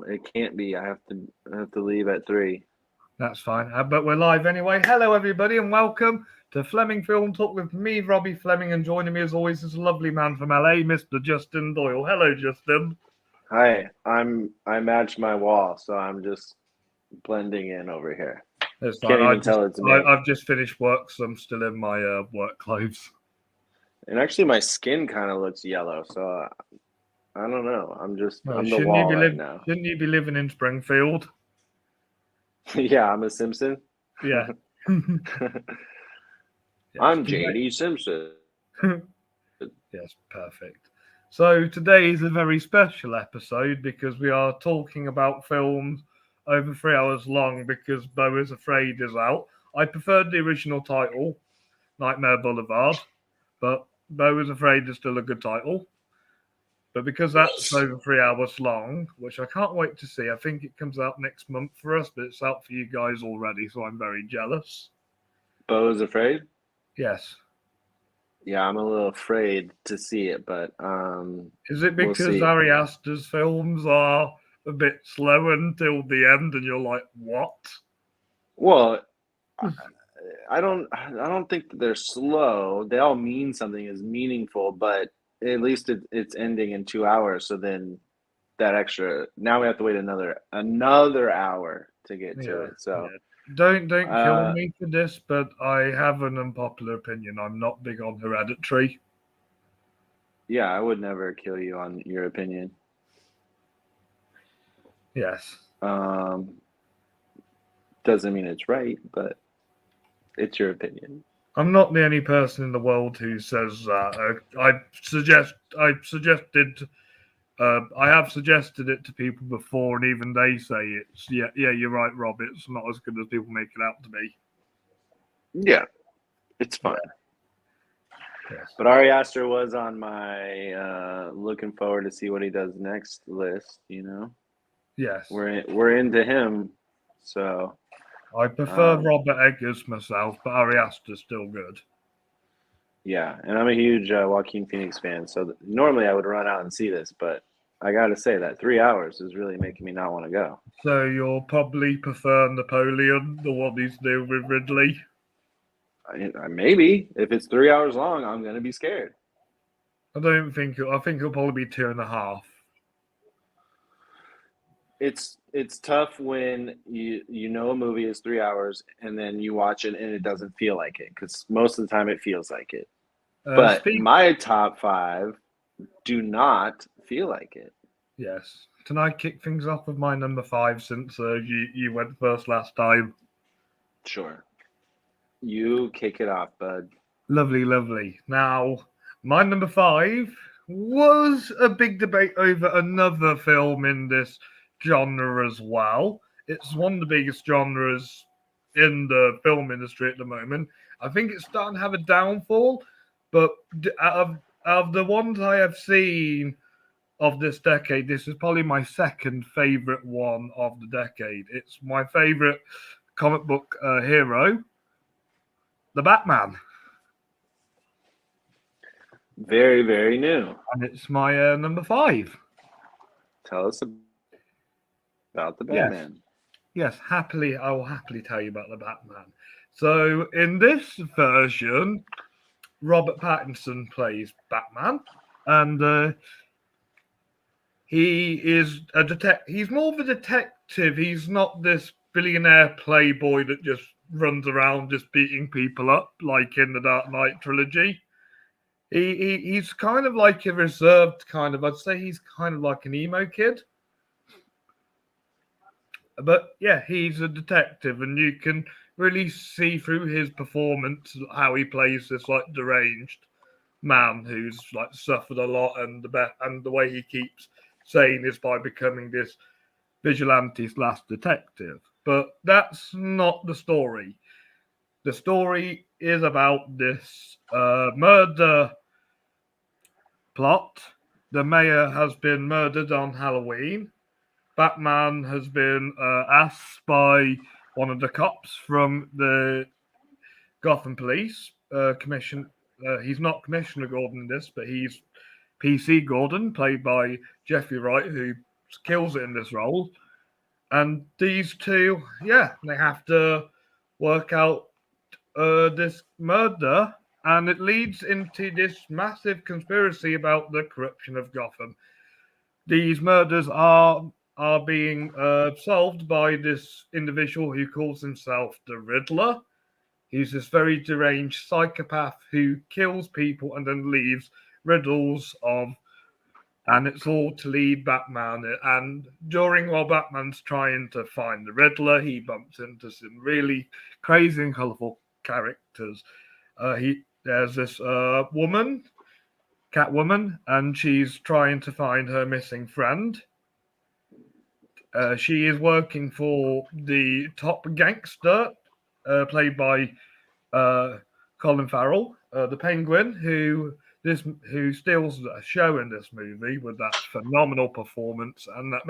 it can't be. I have to leave at 3. That's fine. But we're live anyway. Hello, everybody, and welcome to Fleming Film Talk with me, Robbie Fleming, and joining me as always is a lovely man from LA, Mr. Justin Doyle. Hello, Justin. Hi, I matched my wall, so I'm just blending in over here. It's Can't fine. even tell it's me. I've just finished work, so I'm still in my work clothes. And actually, my skin kind of looks yellow, so I don't know. I'm the wall right now. Shouldn't you be living in Springfield? Yeah, I'm a Simpson. Yeah. I'm JD Simpson. Yes, perfect. So today is a very special episode because we are talking about films over 3 hours long because Beau is Afraid is out. I preferred the original title, Nightmare Boulevard, but Beau is Afraid is still a good title. But because that's over 3 hours long, which I can't wait to see, I think it comes out next month for us, but it's out for you guys already, so I'm very jealous. Beau is Afraid? Yes. Yeah, I'm a little afraid to see it, but is it because we'll Ari Aster's films are a bit slow until the end, and you're like, what? Well, I don't think that they're slow. They all mean something is meaningful, but at least it's ending in 2 hours. So then that extra, now we have to wait another hour to get to it. So don't kill me for this, but I have an unpopular opinion. I'm not big on Hereditary. Yeah, I would never kill you on your opinion. Yes. Doesn't mean it's right, but it's your opinion. I'm not the only person in the world who says that. I have suggested it to people before, and even they say it's yeah, you're right, Rob. It's not as good as people make it out to be. Yeah, it's fine. Yes. But Ari Aster was on my looking forward to see what he does next list. You know. Yes. We're into him, so. I prefer Robert Eggers myself, but Ari Aster's still good. Yeah, and I'm a huge Joaquin Phoenix fan, so normally I would run out and see this, but I got to say that 3 hours is really making me not want to go. So you'll probably prefer Napoleon, the one he's doing with Ridley? Maybe. If it's 3 hours long, I'm going to be scared. I think it'll probably be 2.5. It's tough when you know a movie is 3 hours and then you watch it and it doesn't feel like it, because most of the time it feels like it. But my top 5 do not feel like it. Yes. Can I kick things off with my number 5 since you went first last time? Sure. You kick it off, bud. Lovely. Now, my number 5 was a big debate over another film in this genre as well. It's one of the biggest genres in the film industry at the moment. I think it's starting to have a downfall, but out of the ones I have seen of this decade, this is probably my second favorite one of the decade. It's my favorite comic book hero, the Batman. Very, very new. And it's my number 5. Tell us about the Batman. Yes, I will happily tell you about the Batman. So in this version, Robert Pattinson plays Batman, and he is a detective. He's more of a detective. He's not this billionaire playboy that just runs around just beating people up like in the Dark Knight trilogy. He's kind of like a reserved kind of. I'd say he's kind of like an emo kid. But yeah, he's a detective, and you can really see through his performance how he plays this like deranged man who's like suffered a lot, and the way he keeps sane is by becoming this vigilante/detective. But that's not the story. The story is about this murder plot. The mayor has been murdered on Halloween. Batman has been asked by one of the cops from the Gotham Police Commission. He's not Commissioner Gordon in this, but he's PC Gordon, played by Jeffrey Wright, who kills it in this role. And these two, they have to work out this murder, and it leads into this massive conspiracy about the corruption of Gotham. These murders are being solved by this individual who calls himself the Riddler. He's this very deranged psychopath who kills people and then leaves riddles of, and it's all to lead Batman. And while Batman's trying to find the Riddler, he bumps into some really crazy and colourful characters. There's this woman, Catwoman, and she's trying to find her missing friend. She is working for the top gangster, played by Colin Farrell, the Penguin, who steals a show in this movie with that phenomenal performance, and that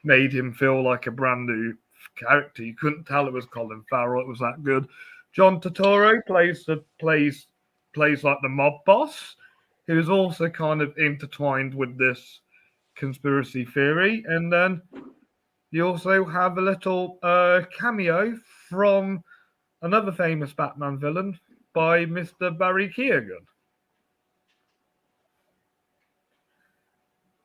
made him feel like a brand new character. You couldn't tell it was Colin Farrell; it was that good. John Turturro plays like the mob boss, who is also kind of intertwined with this conspiracy theory. And then you also have a little cameo from another famous Batman villain by Mr. Barry Keoghan.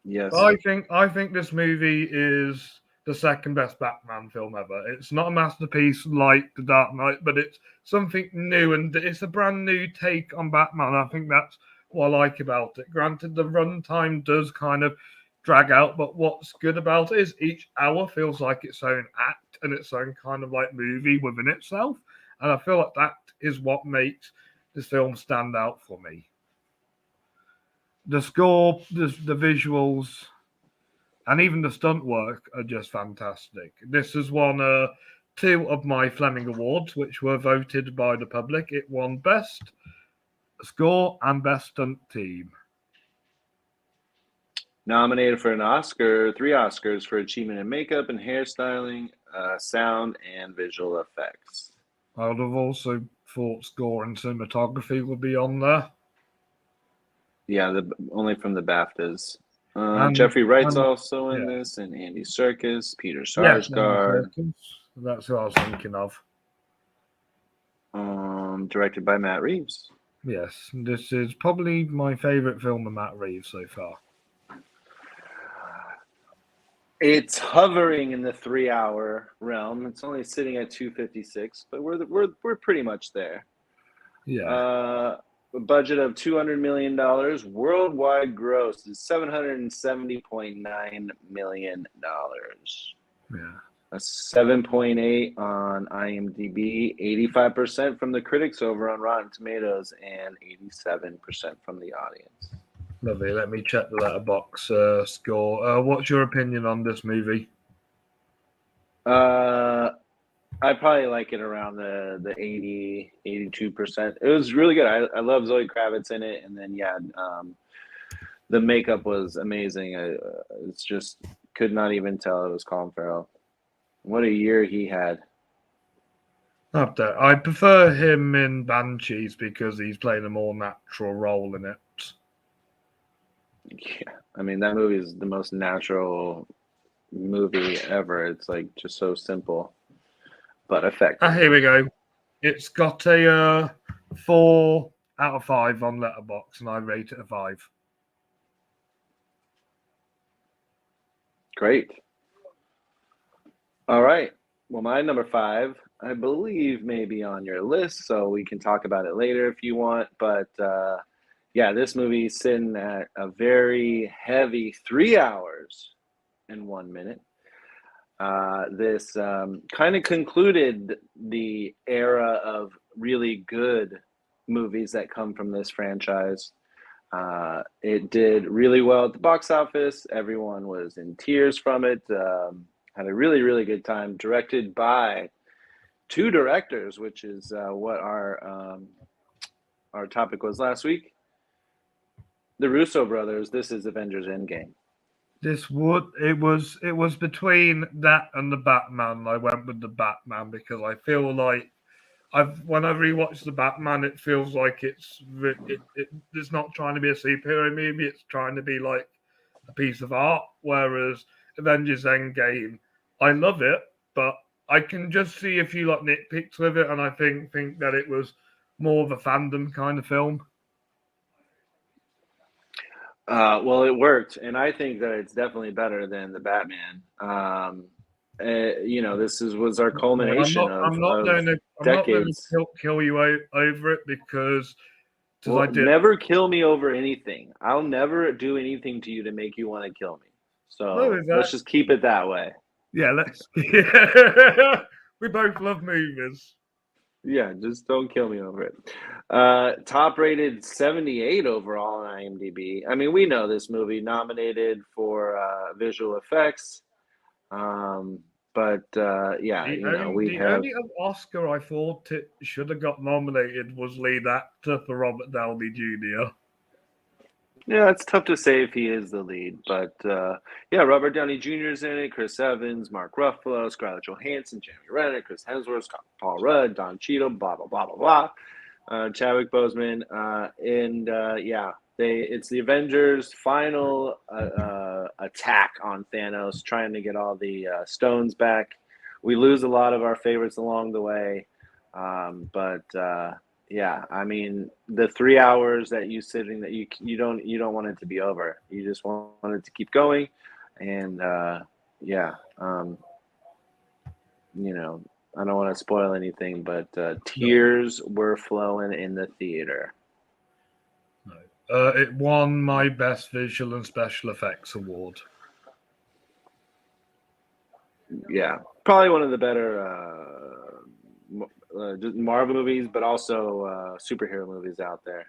Yes. I think this movie is the second best Batman film ever. It's not a masterpiece like The Dark Knight, but it's something new, and it's a brand new take on Batman. I think that's what I like about it. Granted, the runtime does kind of drag out, but what's good about it is each hour feels like its own act and its own kind of like movie within itself. And I feel like that is what makes this film stand out for me. The score, the visuals, and even the stunt work are just fantastic. This has won 2 of my Fleming Awards, which were voted by the public. It won Best Score and Best Stunt Team. Nominated for an Oscar, 3 Oscars for achievement in makeup and hairstyling, sound, and visual effects. I would have also thought score and cinematography would be on there. Yeah, only from the BAFTAs. Jeffrey Wright's also in this, and Andy Serkis, Peter Sarsgaard. That's who I was thinking of. Directed by Matt Reeves. Yes, this is probably my favorite film of Matt Reeves so far. It's hovering in the 3-hour realm. It's only sitting at 256, but we're pretty much there. Yeah. A budget of $200 million. Worldwide gross is $770.9 million. Yeah. A 7.8 on IMDb, 85% from the critics over on Rotten Tomatoes, and 87% from the audience. Lovely. Let me check the Letterboxd score. What's your opinion on this movie? I probably like it around the 80, 82%. It was really good. I love Zoe Kravitz in it. And then, the makeup was amazing. It's just could not even tell it was Colin Farrell. What a year he had. I prefer him in Banshees because he's playing a more natural role in it. Yeah, I mean, that movie is the most natural movie ever. It's like just so simple, but effective. Here we go. It's got a 4 out of 5 on Letterboxd, and I rate it a 5. Great. All right. Well, my number 5, I believe, may be on your list, so we can talk about it later if you want. But this movie's sitting at a very heavy 3 hours and 1 minute. This kind of concluded the era of really good movies that come from this franchise. It did really well at the box office. Everyone was in tears from it. Had a really, really good time. Directed by 2 directors, which is what our topic was last week. The Russo brothers. This is Avengers Endgame. It was between that and the Batman. I went with the Batman because I feel like when I rewatch the Batman, it feels like it's not trying to be a superhero movie. It's trying to be like a piece of art. Whereas Avengers Endgame, I love it, but I can just see a few like nitpicks with it, and I think that it was more of a fandom kind of film. Well, it worked, and I think that it's definitely better than the Batman. This was our No, culmination of I'm not going to decades. kill you over it because as I Well, did. never kill me over anything. I'll never do anything to you to make you want to kill me. No, So is let's that? just keep it that way. Yeah, let's. Yeah. We both love movies. Yeah, just don't kill me over it. Top rated 78 overall on IMDb. I mean, we know this movie nominated for visual effects. Um, but we The have. only Oscar I thought it should have got nominated was lead actor for Robert Downey Jr. Yeah, it's tough to say if he is the lead, but yeah, Robert Downey Jr. is in it. Chris Evans, Mark Ruffalo, Scarlett Johansson, Jeremy Renner, Chris Hemsworth, Paul Rudd, Don Cheadle, blah blah blah blah blah. Chadwick Boseman, and yeah, it's the Avengers' final attack on Thanos, trying to get all the stones back. We lose a lot of our favorites along the way, but yeah, I mean, the 3 hours that you don't want it to be over. You just want it to keep going, and yeah, you know, I don't want to spoil anything, but No, tears were flowing in the theater. no. It won my best visual and special effects award. Yeah, probably one of the better just Marvel movies, but also superhero movies out there.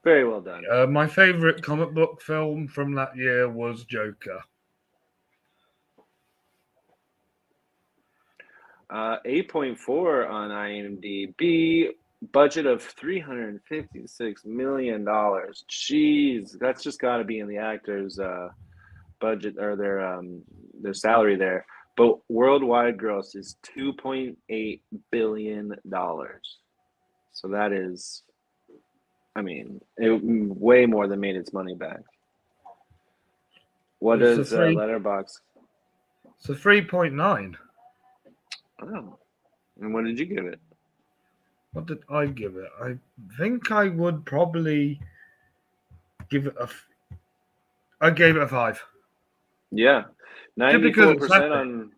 Very well done. My favorite comic book film from that year was Joker. 8.4 on IMDb. Budget of $356 million. Jeez, that's just got to be in the actors' budget or their salary there. But worldwide gross is $2.8 billion. So that is, I mean, way more than made its money back. What It's a does three. Letterbox? It's a 3.9. Oh, and what did you give it? What did I give it? I think I would probably give it a. I gave it a 5. Yeah, Just because it's 94% epic. on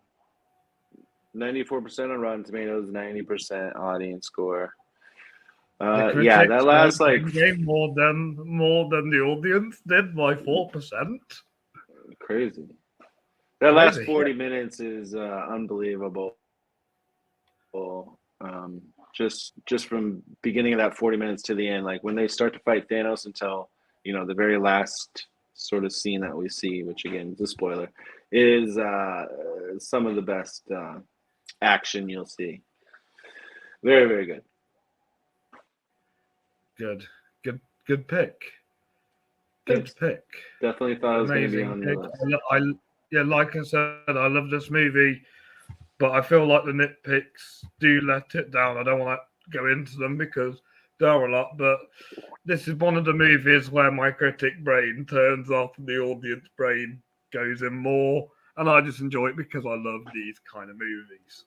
94% on Rotten Tomatoes, 90% audience score. The Yeah, critics that loved last like Endgame more than the audience did by 4%. crazy. That last Crazy. 40 minutes is unbelievable. Just from beginning of that 40 minutes to the end, like when they start to fight Thanos until the very last sort of scene that we see, which again is a spoiler, is some of the best action you'll see. Very, very good. Good pick. Good Thanks. pick. Definitely thought it was going to be Amazing on pick. the list. Yeah, like I said, I love this movie, but I feel like the nitpicks do let it down. I don't want to go into them because there are a lot, but this is one of the movies where my critic brain turns off and the audience brain goes in more, and I just enjoy it because I love these kind of movies.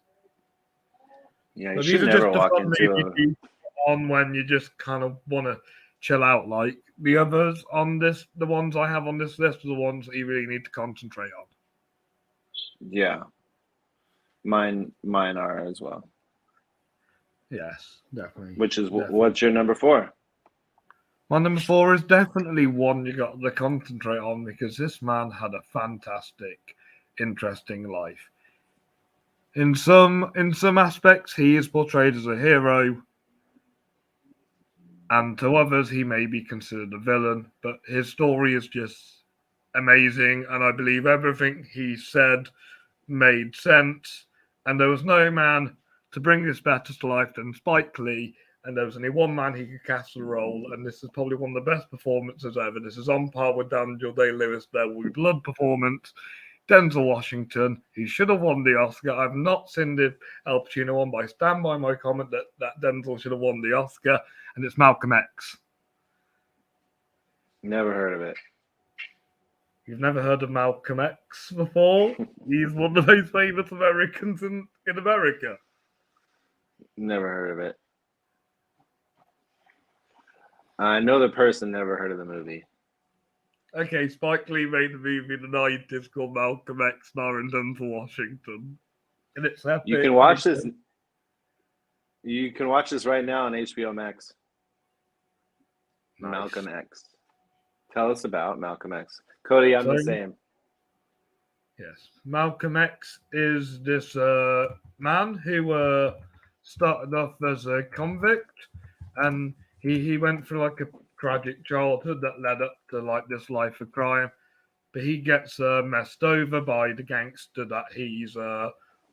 Yeah, you So these should are never just the walk fun into movies a. you put on when you just kind of want to chill out. Like the others on this, the ones I have on this list are the ones that you really need to concentrate on. Yeah, mine are as well. Yes, definitely. Which is Definitely. what's your number 4? My number 4 is definitely one you got to concentrate on because this man had a fantastic, interesting life. In some aspects, he is portrayed as a hero, and to others, he may be considered a villain. But his story is just amazing, and I believe everything he said made sense. And there was no man to bring this better to life than Spike Lee. And there was only one man he could cast the role, and this is probably one of the best performances ever. This is on par with Daniel Day-Lewis' There Will Be Blood performance. Denzel Washington, who should have won the Oscar. I've not seen if Al Pacino won, but I stand by my comment that Denzel should have won the Oscar, and it's Malcolm X. Never heard of it. You've never heard of Malcolm X before? He's one of the most famous Americans in America. Never heard of it. I know the person, never heard of the movie. Okay, Spike Lee made a movie in the 90s called Malcolm X, starring Denzel Washington. And it's epic. You can watch this. You can watch this right now on HBO Max. Nice. Malcolm X. Tell us about Malcolm X. Cody, I'm the same. Yes. Malcolm X is this man who started off as a convict, and he went through like a tragic childhood that led up to like this life of crime. But he gets messed over by the gangster that he's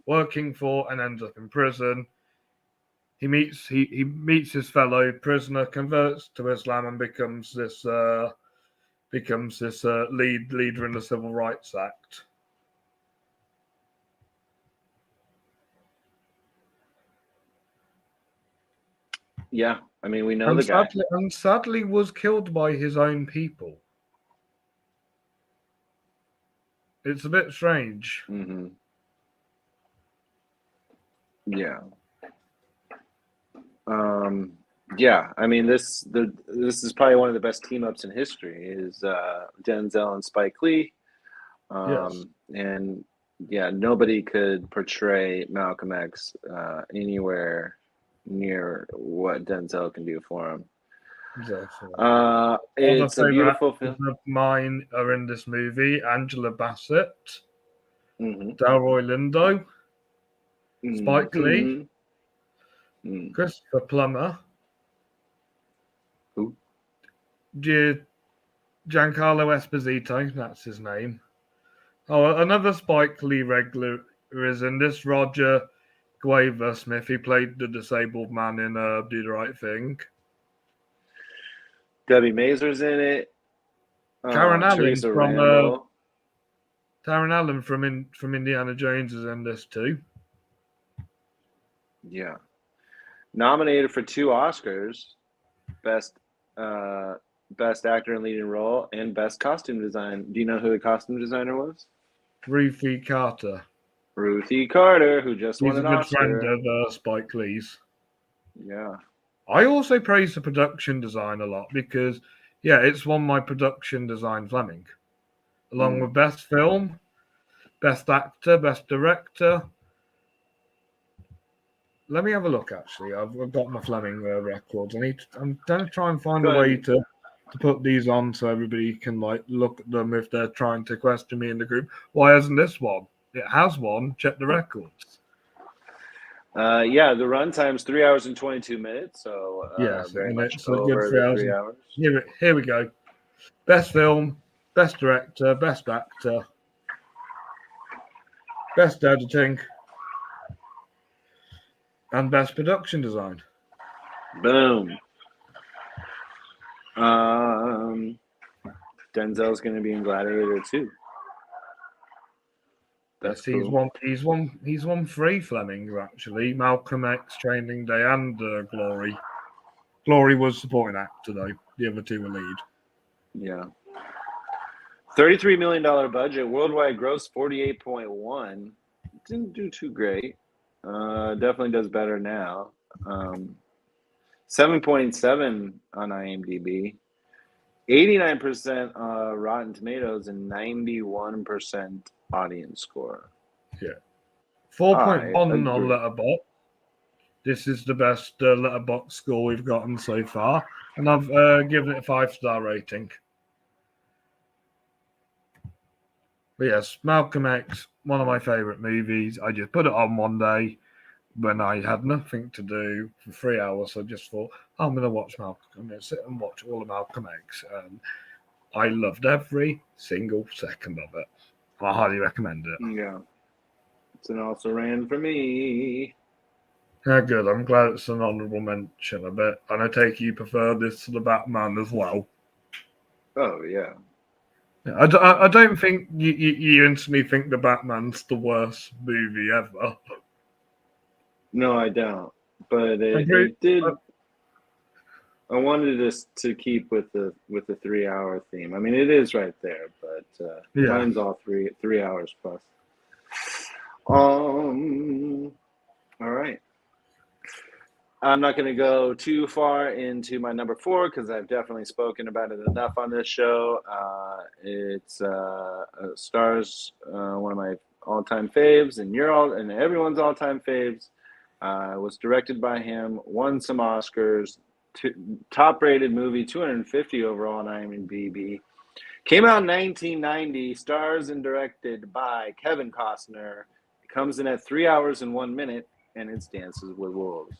working for and ends up in prison. He meets his fellow prisoner, converts to Islam, and becomes this leader in the Civil Rights Act. Yeah, I mean, we know the guy. And sadly was killed by his own people. It's a bit strange. Mm-hmm. Yeah. Yeah, I mean, this is probably one of the best team ups in history. Is Denzel and Spike Lee, Yes. and yeah, nobody could portray Malcolm X anywhere near what Denzel can do for him. Exactly. It's a beautiful film. Of mine are in this movie: Angela Bassett, Mm-hmm. Delroy Lindo, Spike Lee, Mm-hmm. Christopher Plummer, Who? Giancarlo Esposito, that's his name. Oh, another Spike Lee regular is in this, Roger Guava Smith. He played the disabled man in Do the Right Thing. Debbie Mazur's in it. Karen Allen Teresa Randall. Karen Allen from Indiana Jones is in this too. Yeah. Nominated for 2 Oscars, Best Actor in Leading Role and Best Costume Design. Do you know who the costume designer was? Ruthie Carter. Ruthie Carter, who just won an Oscar. Friend of Spike Lee's. Yeah. I also praise the production design a lot because, yeah, it's won my production design Fleming, along with Best Film, Best Actor, Best Director. Let me have a look. Actually, I've got my Fleming records. I'm gonna try and find a way to put these on so everybody can like look at them if they're trying to question me in the group. Why hasn't this one? It has one. Check the records. Yeah, the runtime's 3 hours and 22 minutes. So yes, very and much it's over a good 3 hours. Here we go. Best Film, Best Director, Best Actor, Best Editing, and Best Production Design. Boom. Denzel's going to be in Gladiator too. That's cool. He's won 3 Flemings actually. Malcolm X, Training Day, and Glory. Glory was supporting actor though. The other 2 were lead. Yeah. $33 million budget. Worldwide gross 48.1. Didn't do too great. Definitely does better now. 7.7 on IMDb. 89% Rotten Tomatoes and 91% audience score. Yeah. 4.1 on Letterboxd. This is the best Letterboxd score we've gotten so far. And I've given it a 5-star rating. But yes, Malcolm X, one of my favourite movies. I just put it on one day when I had nothing to do for 3 hours. So I just thought, I'm going to watch Malcolm. I'm going to sit and watch all of Malcolm X. And I loved every single second of it. I highly recommend it. Yeah. It's an also ran for me. Yeah, good. I'm glad it's an honourable mention a bit. And I take you prefer this to the Batman as well. Oh, yeah. I don't think you instantly think the Batman's the worst movie ever. No, I don't. But it did. I wanted us to keep with the 3 hour theme. I mean, it is right there, but Yeah. mine's all 3 hours plus. All right. I'm not going to go too far into my number 4 because I've definitely spoken about it enough on this show. It's stars one of my all-time faves, and everyone's all-time faves. Was directed by him, won some Oscars, top-rated movie, 250 overall on IMDb. Came out in 1990, stars and directed by Kevin Costner. It comes in at 3 hours and 1 minute, and it's Dances with Wolves.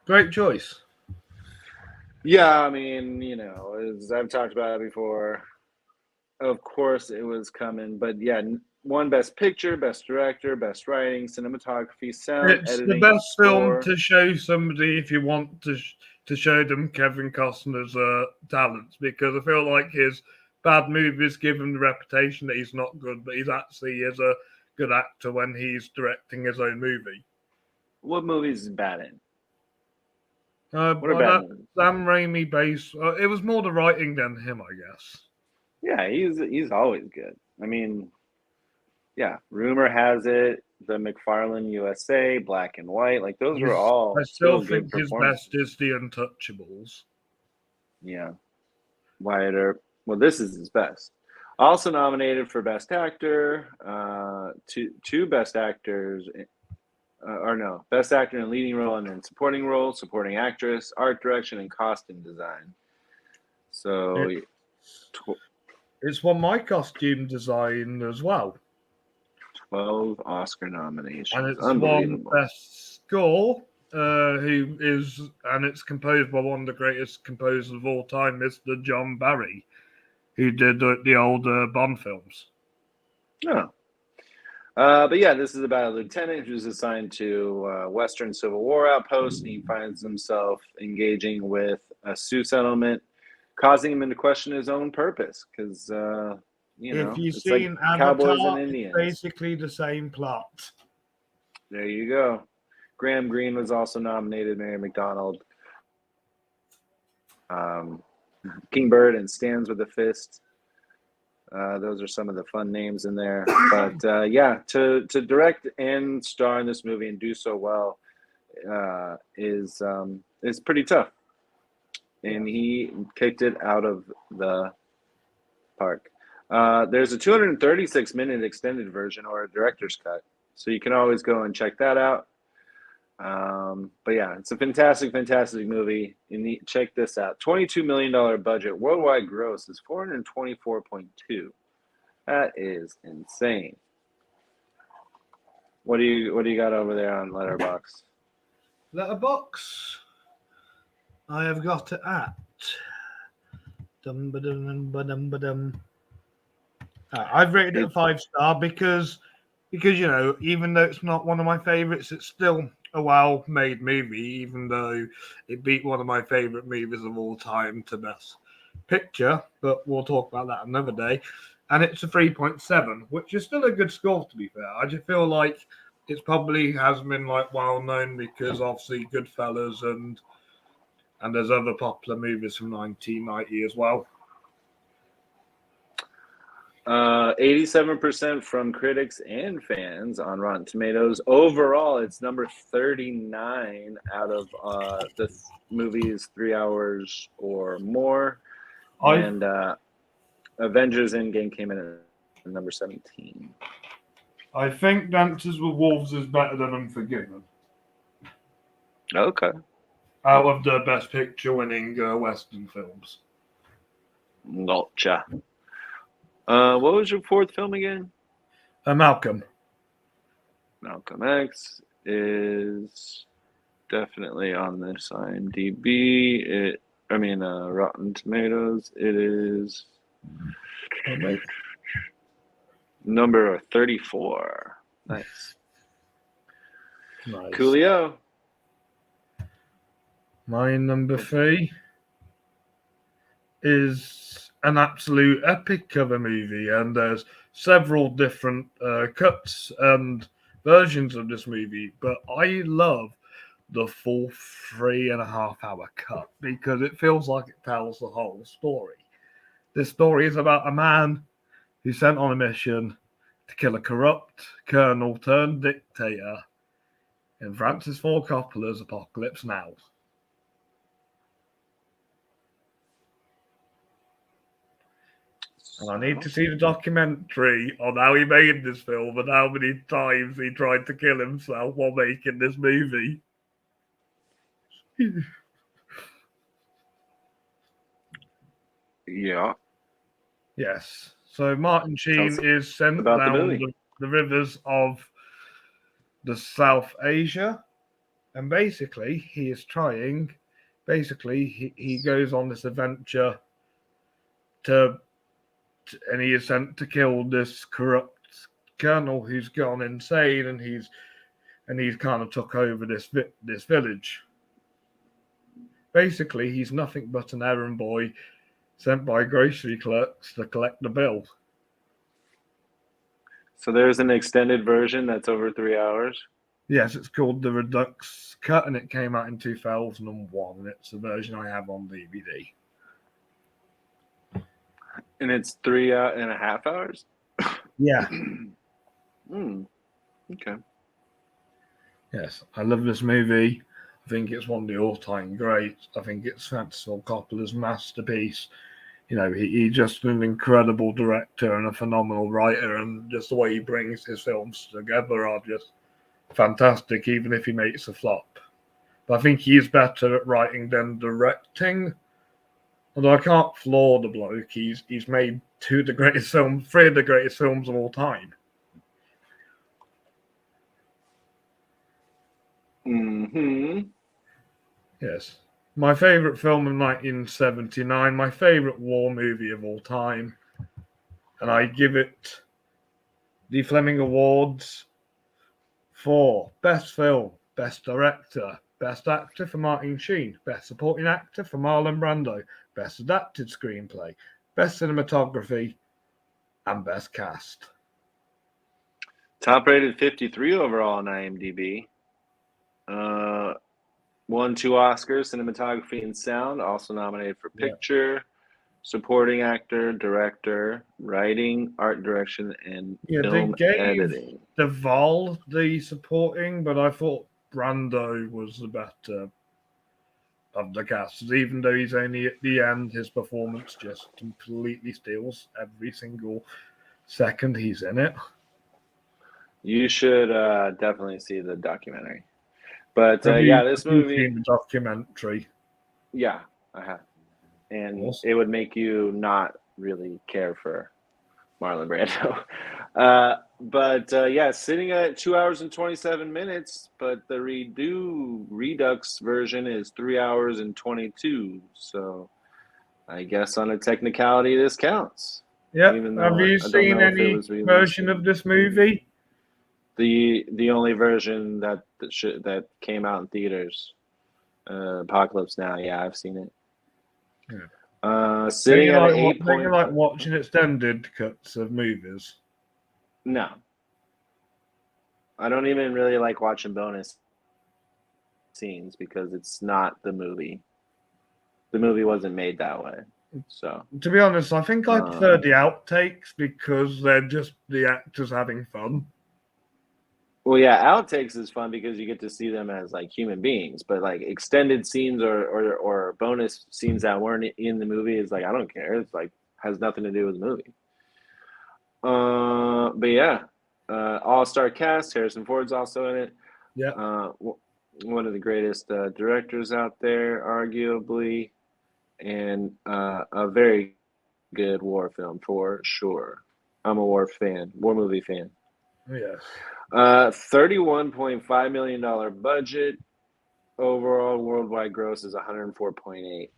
Great choice. Yeah, I mean, as I've talked about it before, of course it was coming, but yeah, won Best Picture, Best Director, Best Writing, Cinematography, Sound, It's the Editing, and best film Score. to show somebody if you want to show them Kevin Costner's talents, because I feel like his bad movies give him the reputation that he's not good, but he's actually is a good actor when he's directing his own movie. What movies is bad in? What are But bad that movies? Sam Raimi base, it was more the writing than him, I guess. Yeah, he's always good. I mean, yeah, rumor has it the McFarlane USA, Black and White, like those were I all still still good think his best performances. is The Untouchables. Yeah, Wyatt Earp. Well, this is his best. Also nominated for Best Actor, two Best Actors, or no, Best Actor in Leading Role and then Supporting Role, Supporting Actress, Art Direction, and Costume Design. So, It's won my costume design as well. 12 Oscar And nominations. it's won Unbelievable. best score, and it's composed by one of the greatest composers of all time, Mr. John Barry, who did the old Bond films. Oh. But yeah, this is about a lieutenant who's assigned to a Western Civil War outpost, and he finds himself engaging with a Sioux settlement, causing him to question his own purpose. Because If you've it's like seen cowboys and Avatar, it's Indians. basically the same plot. There you go. Graham Greene was also nominated. Mary McDonald, um, King Bird, and Stands with a Fist. Those are some of the fun names in there. But yeah, to direct and star in this movie and do so well is pretty tough. And he kicked it out of the park. There's a 236-minute extended version or a director's cut, so you can always go and check that out. But yeah, it's a fantastic, fantastic movie. Check this out: $22 million budget, worldwide gross is 424.2. That is insane. What do you got over there on Letterboxd? Letterbox. I have got it at. I've rated it a 5-star because even though it's not one of my favorites, it's still a well-made movie. Even though it beat one of my favorite movies of all time to Best Picture, but we'll talk about that another day. And it's a 3.7, which is still a good score, to be fair. I just feel like it probably has been well known because obviously Goodfellas and there's other popular movies from 1990 as well. 87% from critics and fans on Rotten Tomatoes. Overall, it's number 39 out of the movies 3 hours or more. And Avengers Endgame came in at number 17. I think Dances with Wolves is better than Unforgiven. Okay. Out of the Best Picture winning Western films. Gotcha. What was your fourth film again? Malcolm. Malcolm X is definitely on this IMDb. Rotten Tomatoes. It is number 34. Nice. Coolio. My number 3 is an absolute epic of a movie, and there's several different cuts and versions of this movie, but I love the full 3.5 hour cut because it feels like it tells the whole story. This story is about a man who's sent on a mission to kill a corrupt colonel turned dictator in Francis Ford Coppola's Apocalypse Now. And I need to see the documentary on how he made this film and how many times he tried to kill himself while making this movie. Yeah. Yes. So Martin Sheen is sent about the down movie. the rivers of the South Asia, and basically he is trying. Basically, he goes on this adventure and he is sent to kill this corrupt colonel who's gone insane, and he's kind of took over this village. Basically, he's nothing but an errand boy sent by grocery clerks to collect the bill. So there's an extended version that's over 3 hours. Yes, it's called the Redux Cut, and it came out in 2001. And it's the version I have on DVD. And it's 3.5 hours? Yeah. Okay. Yes, I love this movie. I think it's one of the all-time greats. I think it's Francis Ford Coppola's masterpiece. You know, he's just an incredible director and a phenomenal writer, and just the way he brings his films together are just fantastic, even if he makes a flop. But I think he's better at writing than directing. Although I can't floor the bloke. He's made three of the greatest films of all time. Mm-hmm. Yes. My favourite film in 1979, my favourite war movie of all time. And I give it the Fleming Awards for Best Film, Best Director, Best Actor for Martin Sheen, Best Supporting Actor for Marlon Brando, Best Adapted Screenplay, Best Cinematography, and Best Cast. Top rated 53 overall on IMDb. Won 2 Oscars, cinematography and sound. Also nominated for picture, supporting actor, director, writing, art direction, and film editing. Duvall the supporting, but I thought Brando was the better of the cast. Even though he's only at the end, his performance just completely steals every single second he's in it. You should definitely see the documentary. But this movie. Seen the documentary. Yeah, I have. And Awesome. It would make you not really care for Marlon Brando. Sitting at 2 hours and 27 minutes, but the Redux version is 3 hours and 22. So I guess on a technicality, this counts. Yeah. Have you seen any version of this movie? The only version that came out in theaters, Apocalypse Now. Yeah, I've seen it. Yeah. Sitting at 8 point. You like watching extended cuts of movies? No, I don't even really like watching bonus scenes because it's not the movie. The movie wasn't made that way. So, to be honest, I think I prefer the outtakes because they're just the actors having fun. Well, yeah, outtakes is fun because you get to see them as like human beings, but like extended scenes or bonus scenes that weren't in the movie is like I don't care. It's like has nothing to do with the movie. All-star cast. Harrison Ford's also in it. Yeah. One of the greatest directors out there, arguably, and a very good war film for sure. I'm a war movie fan. Yes. $31.5 million budget. Overall worldwide gross is 104.8.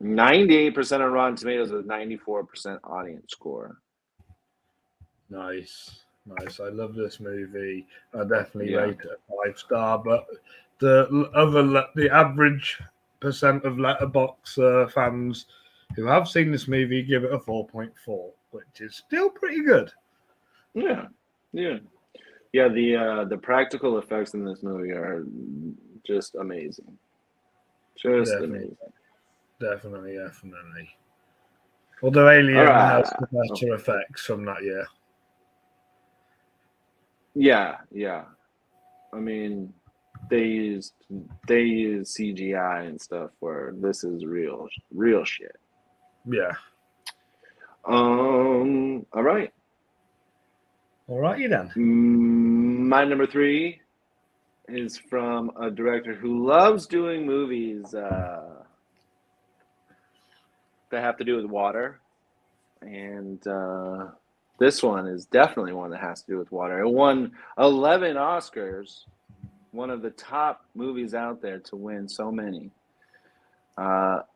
98% on Rotten Tomatoes with 94% audience score. Nice. I love this movie. I definitely rate it a 5-star, but the average percent of Letterboxd fans who have seen this movie give it a 4.4, which is still pretty good. Yeah. Yeah, the practical effects in this movie are just amazing. Just Definitely, amazing. definitely. Although All Alien has right. the better effects from that year. Yeah, yeah. I mean, they used they use CGI and stuff where this is real shit. Yeah. All right. Alrighty then. My number three is from a director who loves doing movies that have to do with water, and this one is definitely one that has to do with water. It won 11 Oscars, one of the top movies out there to win so many.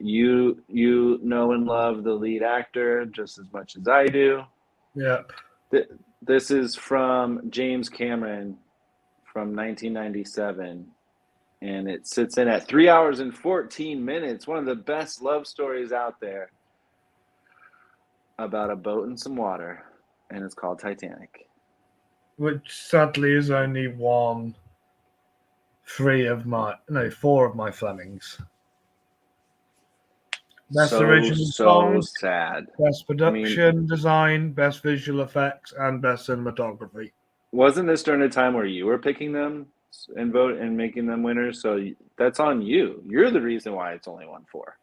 You know and love the lead actor just as much as I do. Yep. This is from James Cameron from 1997, and it sits in at 3 hours and 14 minutes. One of the best love stories out there about a boat and some water, and it's called Titanic. Which sadly is only four of my Flemings. Best So, original so song, sad. best I mean, production design, best visual effects, and best cinematography. wasn't this during a time where you were picking them and vote and making them winners? So that's on you. You're the reason why it's only won four.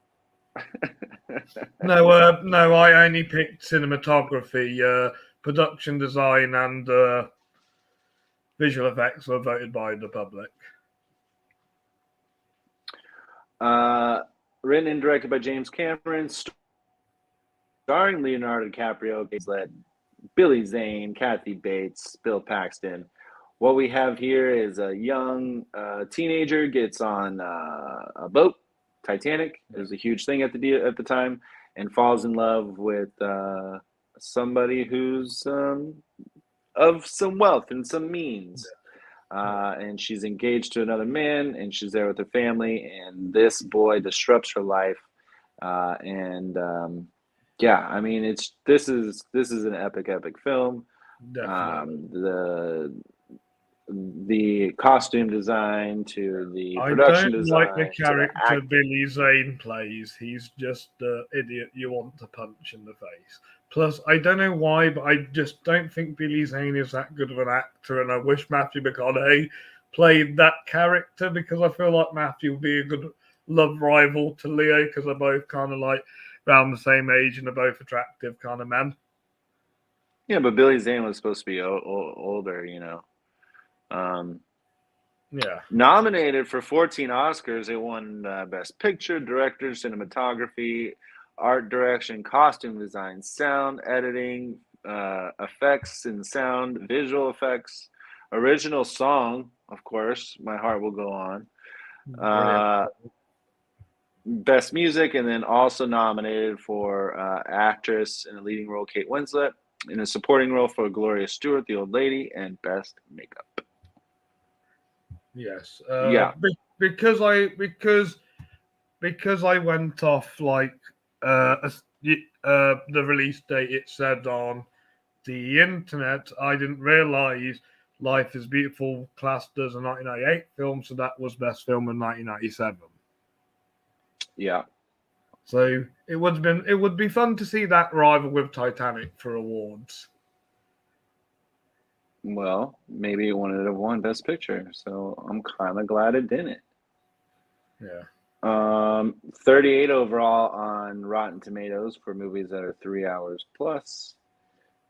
No, I only picked cinematography, production design, and visual effects were voted by the public. uh, Written and directed by James Cameron, starring Leonardo DiCaprio, led Billy Zane, Kathy Bates, Bill Paxton. What we have here is a young teenager gets on a boat. Titanic is a huge thing at the time, and falls in love with somebody who's of some wealth and some means. And she's engaged to another man, and she's there with her family. And this boy disrupts her life. And yeah, I mean, this is an epic film. Definitely. The costume design to the I production don't like the design to the character act. Billy Zane plays. He's just the idiot you want to punch in the face. Plus, I don't know why, but I just don't think Billy Zane is that good of an actor, and I wish Matthew McConaughey played that character because I feel like Matthew would be a good love rival to Leo because they're both kind of like around the same age and they're both attractive kind of men. Yeah, but Billy Zane was supposed to be older, Um, Yeah. Nominated for 14 Oscars, it won Best Picture, Director, Cinematography, Art Direction, Costume Design, Sound Editing, Effects and Sound, Visual Effects, Original Song, of course, My Heart Will Go On, Brilliant. Best Music, and then also nominated for Actress in a Leading Role, Kate Winslet, in a Supporting Role for Gloria Stewart, the Old Lady, and Best Makeup. Yes. Yeah. Because I went off like the release date it said on the internet, I didn't realize Life is Beautiful classed as a 1998 film, so that was best film in 1997. Yeah. So it would be fun to see that rival with Titanic for awards. Well, maybe it wanted to have won Best Picture, so I'm kind of glad it didn't. Yeah. 38 overall on Rotten Tomatoes for movies that are 3 hours plus.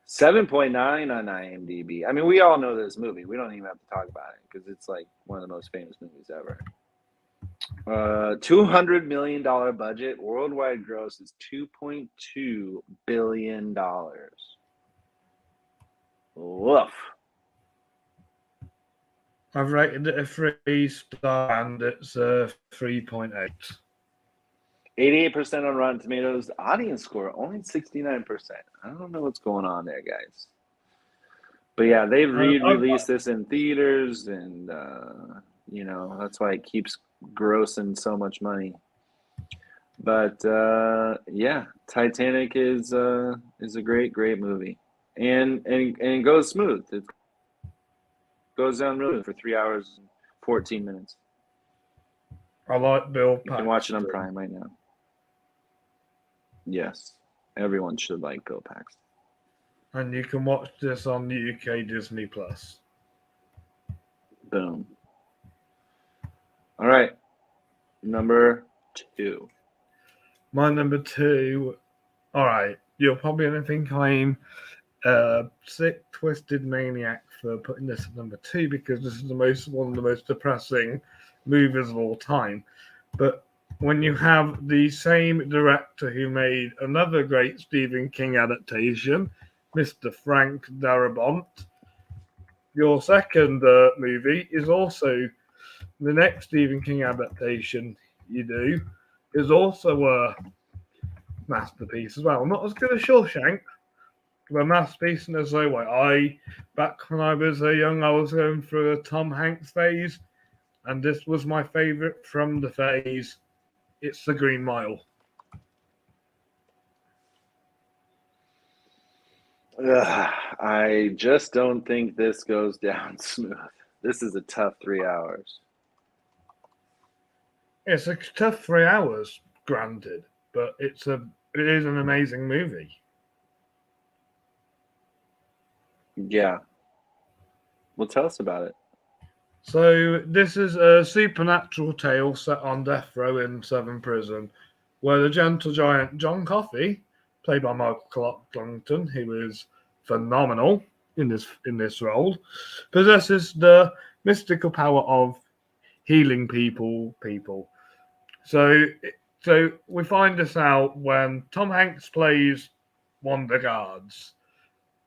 7.9 on IMDb. I mean, we all know this movie. We don't even have to talk about it because it's like one of the most famous movies ever. $200 million budget. Worldwide gross is $2.2 billion. Woof. I've rated it a 3-star and it's 3.8. 88% on Rotten Tomatoes. The audience score only 69%. I don't know what's going on there, guys. But yeah, they've re-released this in theaters, and that's why it keeps grossing so much money. But yeah, Titanic is a great movie, and it goes smooth. Goes down really for 3 hours and 14 minutes. I like Bill You can watch it on Paxton. Prime right now. Yes, everyone should like Bill Paxton. And you can watch this on UK Disney Plus. Boom. All right, number 2. My number 2. All right, you're probably going to think I'm sick, twisted maniac for putting this at number 2 because this is one of the most depressing movies of all time. But when you have the same director who made another great Stephen King adaptation, Mr. Frank Darabont, your second movie is also the next Stephen King adaptation you do is also a masterpiece as well. Not as good as Shawshank, but a masterpiece in a same way. Back when I was young, I was going through a Tom Hanks phase, and this was my favorite from the phase. It's The Green Mile. I just don't think this goes down smooth. This is a tough 3 hours. It's a tough 3 hours, granted, but it is an amazing movie. Yeah. Well, tell us about it. So this is a supernatural tale set on death row in Southern prison, where the gentle giant John Coffey, played by Michael Clark Duncan, who is phenomenal in this role, possesses the mystical power of healing people. So so we find this out when Tom Hanks plays one of the guards,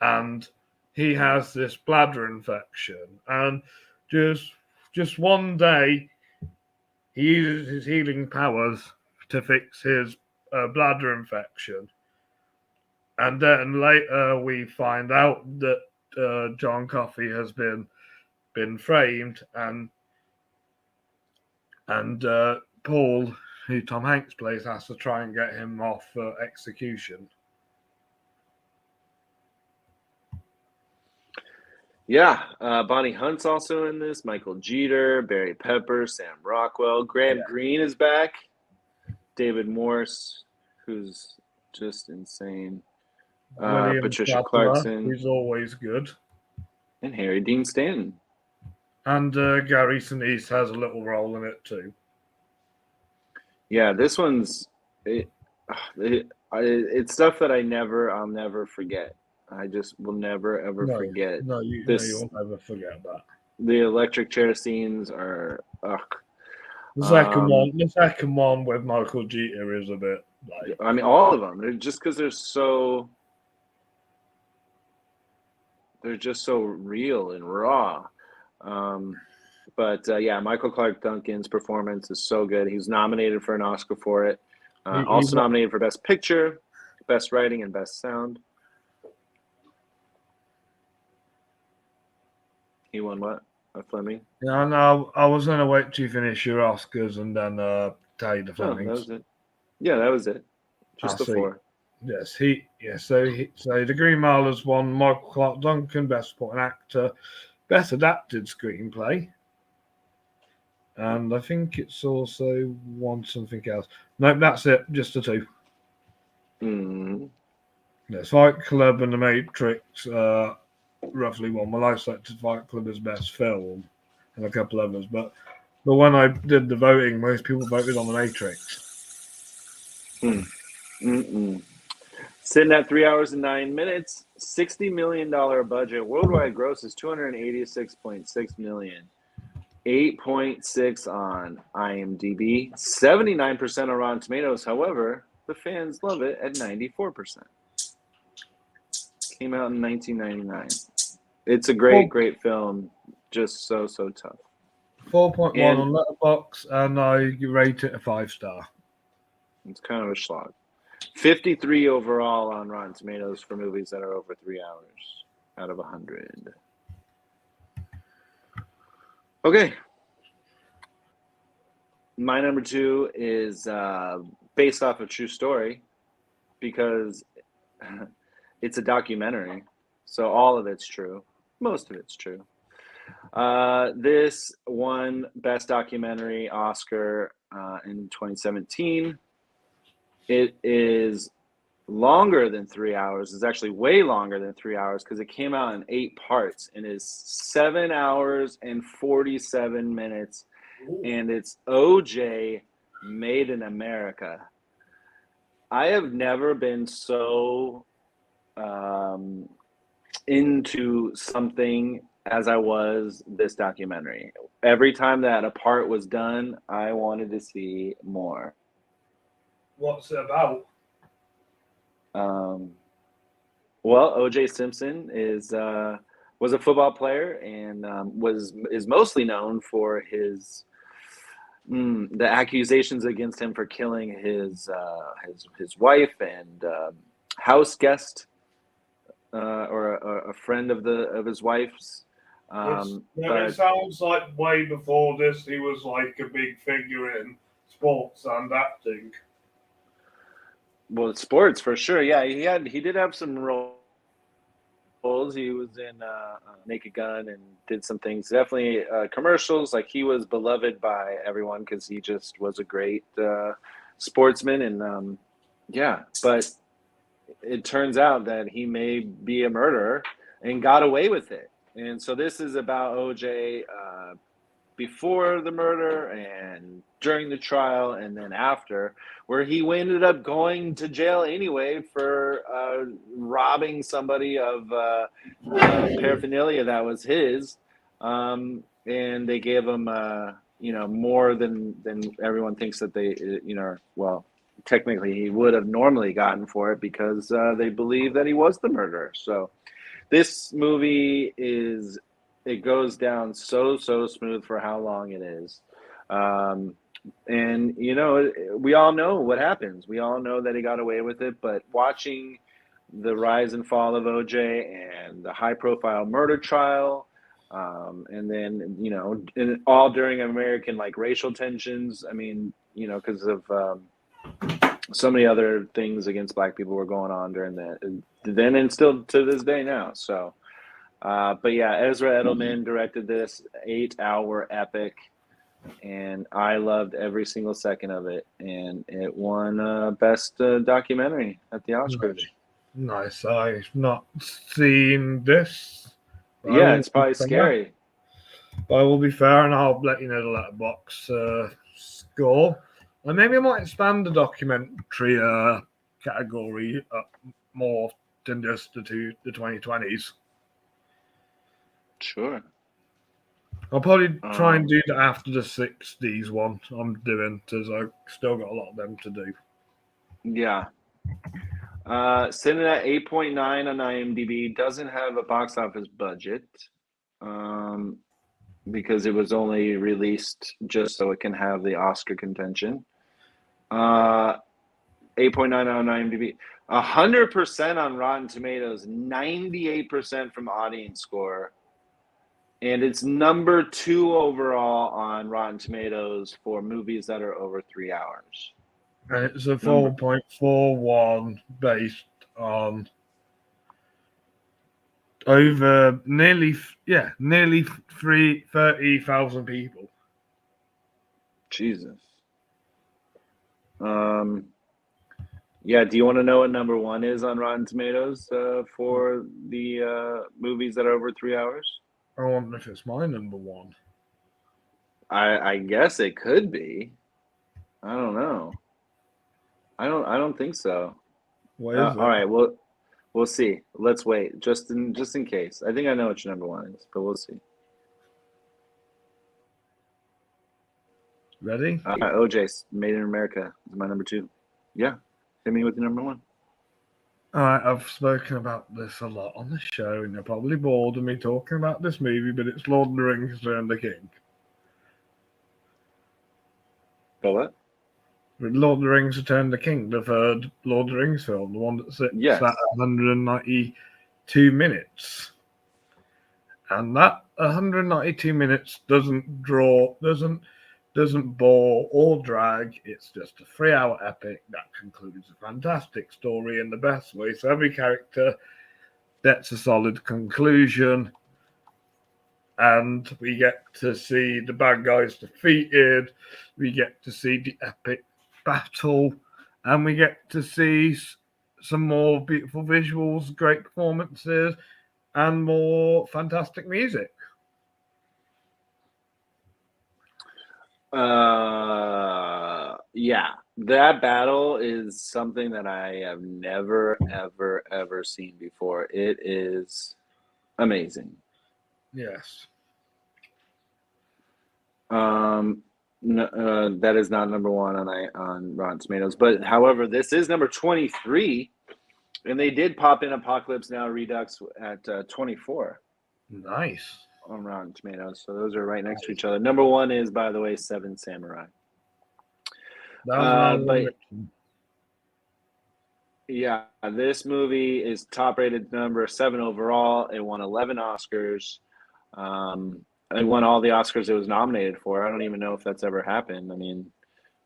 and he has this bladder infection, and just one day he uses his healing powers to fix his bladder infection, and then later we find out that John Coffey has been framed, and Paul, who Tom Hanks plays, has to try and get him off execution. Yeah, Bonnie Hunt's also in this. Michael Jeter, Barry Pepper, Sam Rockwell, Graham Greene is back. David Morse, who's just insane. William Patricia Sadler, Clarkson, who's always good, and Harry Dean Stanton. and Gary Sinise has a little role in it too. Yeah, this one's it's stuff that I'll never forget. I just will never ever forget. You'll never forget that. The electric chair scenes are The second one with Michael Jeter is a bit like. I mean, all of them. They're just because they're just so real and raw. But yeah, Michael Clark Duncan's performance is so good. He's nominated for an Oscar for it. Also nominated for Best Picture, Best Writing, and Best Sound. He won what? Fleming? Yeah, no, I was going to wait till you finish your Oscars and then tell you the Flemings. That was it. Yeah, that was it. Just the 4. Yes, so The Green Mile has won Michael Clark Duncan Best Supporting Actor, Best Adapted Screenplay, and I think it's also won something else. Nope, that's it. Just the 2. Mm. Yes, Fight Club and The Matrix roughly won. Well, I selected Fight Club as Best Film and a couple others, but when I did the voting, most people voted on The Matrix. Sitting at 3 hours and 9 minutes, $60 million budget. Worldwide gross is $286.6 million. 8.6 on IMDb, 79% on Rotten Tomatoes. However, the fans love it at 94%. Came out in 1999. It's a great film. Just so tough. 4.1 on Letterboxd, and I rate it a 5-star. It's kind of a slog. 53 overall on Rotten Tomatoes for movies that are over 3 hours out of 100. Okay. My number 2 is based off a true story because it's a documentary. So all of it's true. Most of it's true. This won Best Documentary Oscar in 2017. It is longer than 3 hours. It's actually way longer than 3 hours because it came out in 8 parts and is 7 hours and 47 minutes. And it's OJ Made in America. I have never been so into something as I was this documentary. Every time that a part was done, I wanted to see more. What's it about? Well, O.J. Simpson was a football player and is mostly known for the accusations against him for killing his wife and house guest or a friend of his wife's. It sounds like way before this, he was like a big figure in sports and acting. Well, sports for sure. Yeah, he did have some roles. He was in Naked Gun and did some things. Definitely commercials. Like he was beloved by everyone because he just was a great sportsman. And yeah, but it turns out that he may be a murderer and got away with it. And so this is about OJ before the murder and during the trial and then after, where he ended up going to jail anyway for robbing somebody of paraphernalia that was his. And they gave him, more than everyone thinks that they, well, technically he would have normally gotten for it because they believe that he was the murderer. So this movie it goes down so smooth for how long it is. And we all know what happens. We all know that he got away with it, but watching the rise and fall of OJ and the high profile murder trial, and then and all during American like racial tensions. I mean, because of so many other things against Black people were going on during that then and still to this day now. So but yeah, Ezra Edelman directed this 8-hour epic, and I loved every single second of it, and it won best documentary at the Oscars. Nice. I've not seen this. Yeah, it's probably scary. But I will be fair, and I'll let you know the letterbox score. And maybe I might expand the documentary category up more than just the 2020s. Sure. I'll probably try and do the after the 60s one I'm doing, because I've still got a lot of them to do. Yeah. Sitting at 8.9 on IMDb, doesn't have a box office budget because it was only released just so it can have the Oscar contention. 8.9 on IMDb. 100% on Rotten Tomatoes, 98% from audience score. And it's number 2 overall on Rotten Tomatoes for movies that are over 3 hours. And it's a 4.41 based on over nearly 30,000 people. Jesus. Yeah, do you want to know what number 1 is on Rotten Tomatoes for the movies that are over 3 hours? I wonder if it's my number 1. I guess it could be. I don't know. I don't think so. What is it? All right, we'll see. Let's wait just in case. I think I know what your number 1 is, but we'll see. Ready? OJ Made in America is my number 2. Yeah, hit me with your number 1. All right, I've spoken about this a lot on the show, and you're probably bored of me talking about this movie, but it's Lord of the Rings: Return of the King. But what? Lord of the Rings: Return of the King, the third Lord of the Rings film, the one that sits at 192 minutes. And that 192 minutes doesn't bore or drag. It's just a 3-hour epic that concludes a fantastic story in the best way. So every character gets a solid conclusion. and we get to see the bad guys defeated. We get to see the epic battle, and we get to see some more beautiful visuals, great performances, and more fantastic music. Yeah, that battle is something that I have never, ever, ever seen before. It is amazing. Yes. That is not number one on Rotten Tomatoes, but however, this is number 23, and they did pop in Apocalypse Now Redux at 24 Nice. on Rotten Tomatoes, so those are right next to each other. Number one is, by the way, Seven Samurai. That was another But one. yeah, this movie is top rated number 7 overall. It won 11 Oscars. It won all the Oscars it was nominated for. I don't even know if that's ever happened. I mean,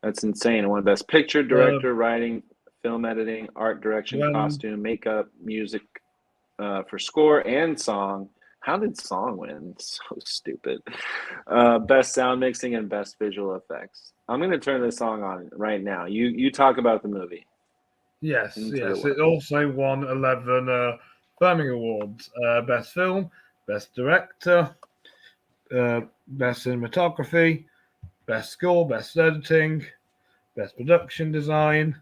that's insane. It won Best Picture, Director, Writing, Film Editing, Art Direction, When Costume, Makeup, Music for Score, and Song. How did Song win? So stupid. Best Sound Mixing and Best Visual Effects. I'm going to turn this song on right now. You talk about the movie. Yes, Into the yes. West. It also won 11 Fleming Awards. Best Film, Best Director, Best Cinematography, Best Score, Best Editing, Best Production Design.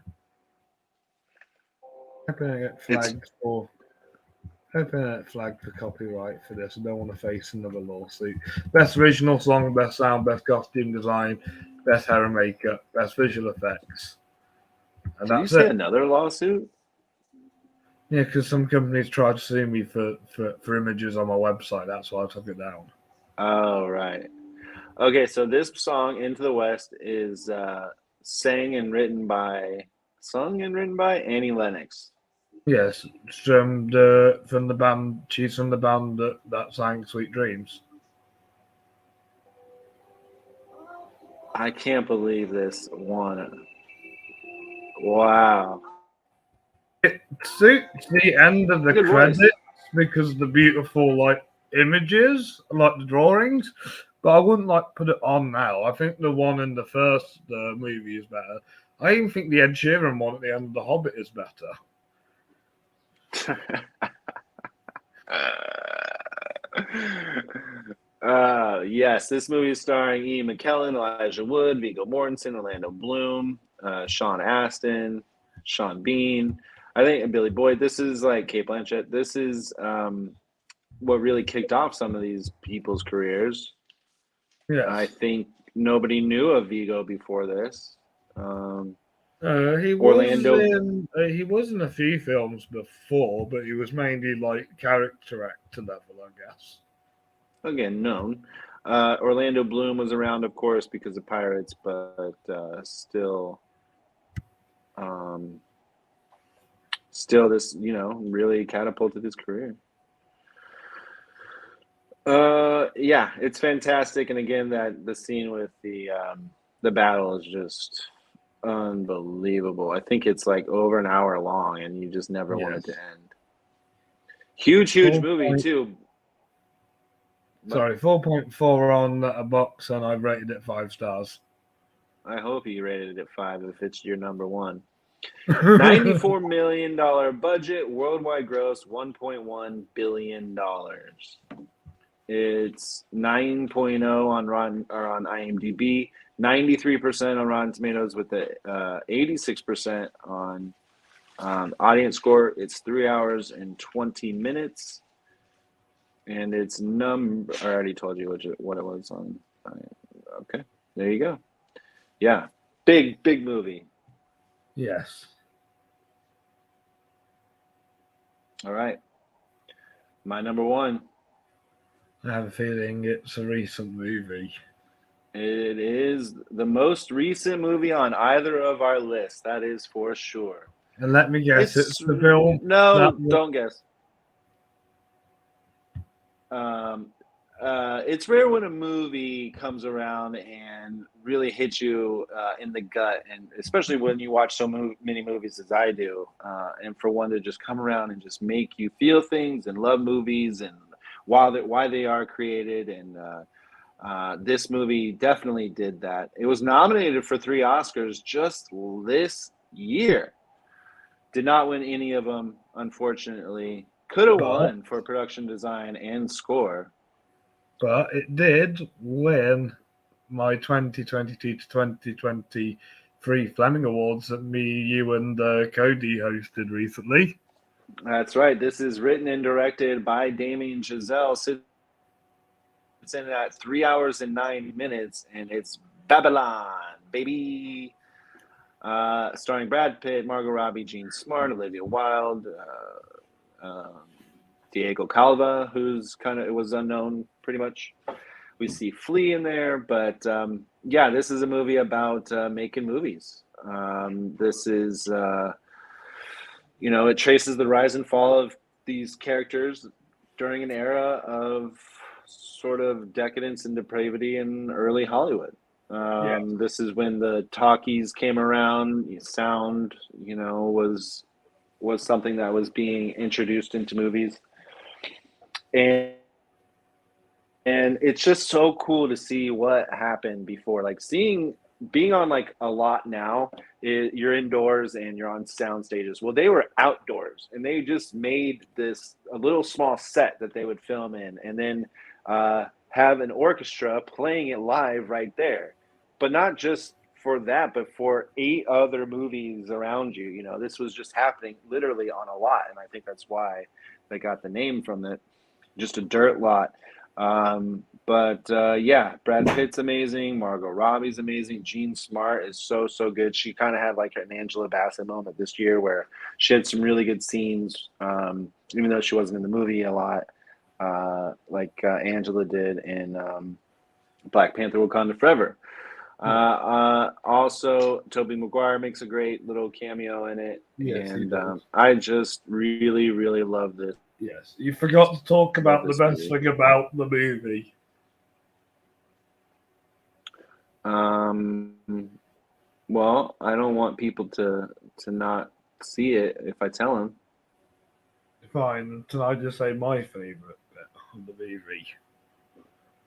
Hoping I get It's flagged for copyright for this. I don't want to face another lawsuit. Best Original Song, Best Sound, Best Costume Design, Best Hair and Makeup, Best Visual Effects. And Did you that's say it. another lawsuit? Yeah, because some companies tried to sue me for images on my website. That's why I took it down. Oh, right. Okay, so this song, Into the West, is sung and written by Annie Lennox. Yes, it's from the band. She's from the band that sang "Sweet Dreams." I can't believe this won. Wow. It suits the end of the Good voice. credits because the beautiful images, like the drawings. But I wouldn't put it on now. I think the one in the first movie is better. I even think the Ed Sheeran one at the end of The Hobbit is better. Yes, this movie is starring Ian McKellen, Elijah Wood, Viggo Mortensen, Orlando Bloom, Sean Astin, Sean Bean. I think Billy Boyd. This is like Kate Blanchett. This is what really kicked off some of these people's careers. I Yes. think nobody knew of Vigo before this. He was Orlando, in he was in a few films before, but he was mainly character actor level, I guess. again, known. Orlando Bloom was around, of course, because of Pirates, but um, still, this really catapulted his career. Yeah, it's fantastic, and again, that the scene with the battle is just unbelievable. I think it's like over an hour long, and you just never want it to Yes. end. Huge, huge Four movie point, too. But sorry, 4.4 on a box, and I've rated it 5 stars. I hope you rated it at 5 if it's your number one. $94 million budget, worldwide gross $1.1 billion. It's 9.0 on IMDb, 93% on Rotten Tomatoes with the 86% on audience score. It's 3 hours and 20 minutes, and it's I already told you what it was on. Okay, there you go. Yeah, big movie. Yes. All right, my number one. I have a feeling it's a recent movie. It is the most recent movie on either of our lists. That is for sure. And let me guess, it's It's the film that no, don't guess. Um, it's rare when a movie comes around and really hits you in the gut, and especially when you watch many movies as I do, and for one to just come around and just make you feel things and love movies and why they are created, and this movie definitely did that. It was nominated for 3 Oscars just this year. Did not win any of them, unfortunately. Could have But won for production design and score. it did win my 2022 to 2023 Fleming Awards that me, you, and Cody hosted recently. That's right. This is written and directed by Damien Chazelle. It's in at 3 hours and 9 minutes, and it's Babylon, baby. Starring Brad Pitt, Margot Robbie, Jean Smart, Olivia Wilde, Diego Calva, who's it was unknown pretty much. We see Flea in there, but yeah, this is a movie about making movies. This is, it traces the rise and fall of these characters during an era of sort of decadence and depravity in early Hollywood. This is when the talkies came around. Sound, was something that was being introduced into movies, and it's just so cool to see what happened before. Like being on like a lot now, you're indoors and you're on sound stages. Well, they were outdoors, and they just made a little small set that they would film in, and then have an orchestra playing it live right there. But not just for that, but for 8 other movies around you. This was just happening literally on a lot, and I think that's why they got the name from it. Just a dirt lot. But yeah, Brad Pitt's amazing. Margot Robbie's amazing. Jean Smart is so good. She kind of had like an Angela Bassett moment this year where she had some really good scenes, even though she wasn't in the movie a lot, like Angela did in Black Panther: Wakanda Forever. Also, Tobey Maguire makes a great little cameo in it, and I just really, really love this. Yes, you forgot to talk about the best movie. thing about the movie. Well, I don't want people to not see it if I tell them. Fine. Can I just say my favorite bit of the movie?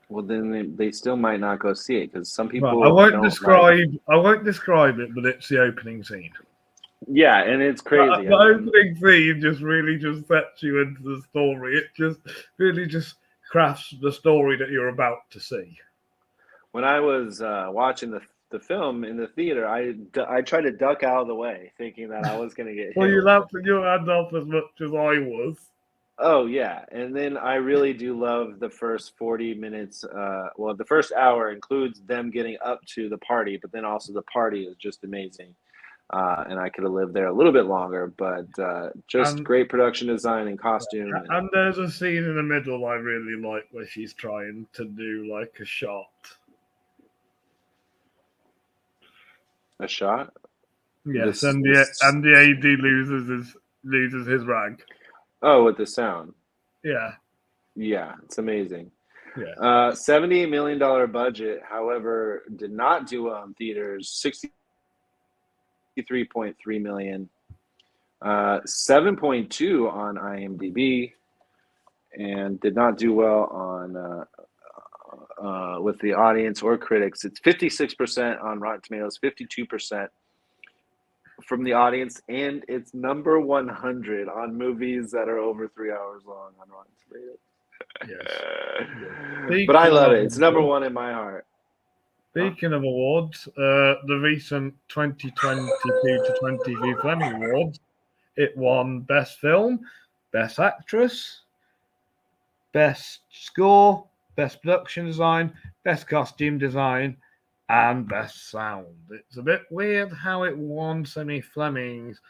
Well, then they still might not go see it because some people. Right, I won't describe it, but it's the opening scene. Yeah, and it's crazy. The opening scene just really just sets you into the story. It just really just crafts the story that you're about to see. When I was watching the film in the theater, I tried to duck out of the way, thinking that I was going to get hit. Well, you laughed your hand off as much as I was. Oh yeah, and then I really do love the first 40 minutes. The first hour includes them getting up to the party, but then also the party is just amazing. And I could have lived there a little bit longer, but great production design and costume. And there's a scene in the middle I really like where she's trying to do like a shot. A shot? Yes, and the AD loses his rag. Oh, with the sound. Yeah. Yeah, it's amazing. Yeah. $78 million budget, however, did not do well in theaters. 63.3 million. 7.2 on IMDb, and did not do well on with the audience or critics. It's 56% on Rotten Tomatoes, 52% from the audience, and it's number 100 on movies that are over 3 hours long on Rotten Tomatoes. Yes. But I love it. It's number 1 in my heart. Speaking of awards, the recent 2022 to 23 Fleming Awards, it won Best Film, Best Actress, Best Score, Best Production Design, Best Costume Design, and Best Sound. It's a bit weird how it won so many Flemings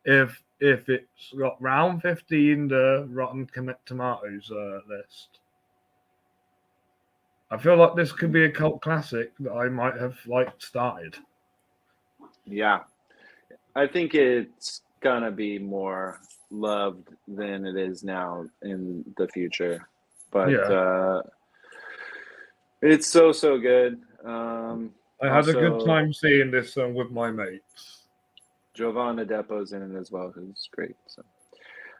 if it's got round 15 the Rotten Tomatoes list. I feel like this could be a cult classic that I might have started. Yeah, I think it's gonna be more loved than it is now in the future, but it's so good. I had a good time seeing this with my mates. Jovan Adepo's in it as well, who's great. So,